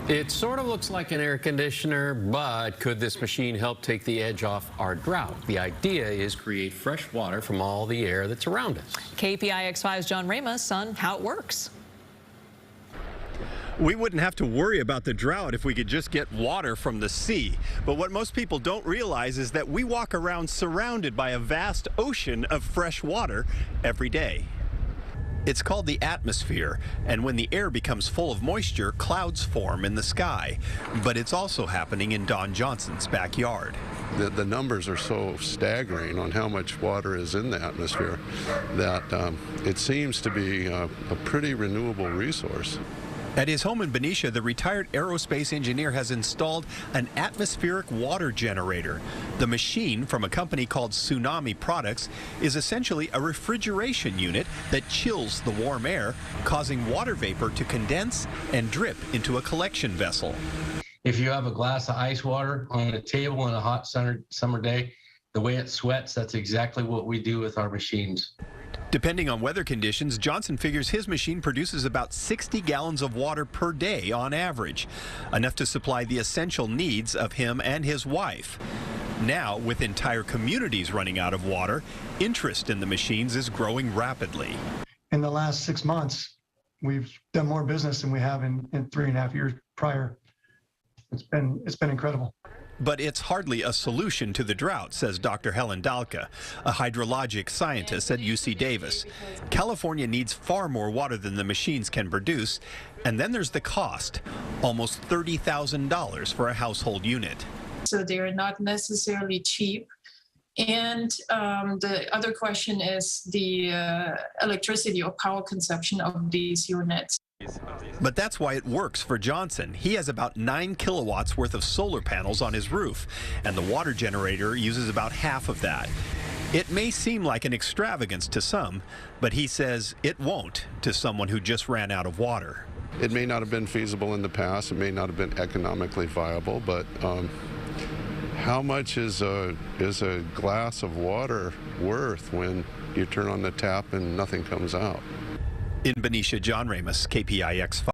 It sort of looks like an air conditioner, but could this machine help take the edge off our drought? The idea is create fresh water from all the air that's around us. KPIX5's John Ramos on how it works. We wouldn't have to worry about the drought if we could just get water from the sea. But what most people don't realize is that we walk around surrounded by a vast ocean of fresh water every day. It's called the atmosphere, and when the air becomes full of moisture, clouds form in the sky. But it's also happening in Don Johnson's backyard. The numbers are so staggering on how much water is in the atmosphere that it seems to be a pretty renewable resource. At his home in Benicia, the retired aerospace engineer has installed an atmospheric water generator. The machine, from a company called TsunamiProducts, is essentially a refrigeration unit that chills the warm air, causing water vapor to condense and drip into a collection vessel. If you have a glass of ice water on a table on a hot summer day, the way it sweats, that's exactly what we do with our machines. Depending on weather conditions, Johnson figures his machine produces about 60 gallons of water per day on average, enough to supply the essential needs of him and his wife. Now, with entire communities running out of water, interest in the machines is growing rapidly. In the last 6 months, we've done more business than we have in 3.5 years prior. It's been incredible. But it's hardly a solution to the drought, says Dr. Helen Dalka, a hydrologic scientist at UC Davis. California needs far more water than the machines can produce, and then there's the cost, almost $30,000 for a household unit. So they're not necessarily cheap. And the other question is the electricity or power consumption of these units. But that's why it works for Johnson. He has about 9 kilowatts worth of solar panels on his roof, and the water generator uses about half of that. It may seem like an extravagance to some, but he says it won't to someone who just ran out of water. It may not have been feasible in the past, it may not have been economically viable, but how much is a glass of water worth when you turn on the tap and nothing comes out? In Benicia, John Ramos, KPIX5.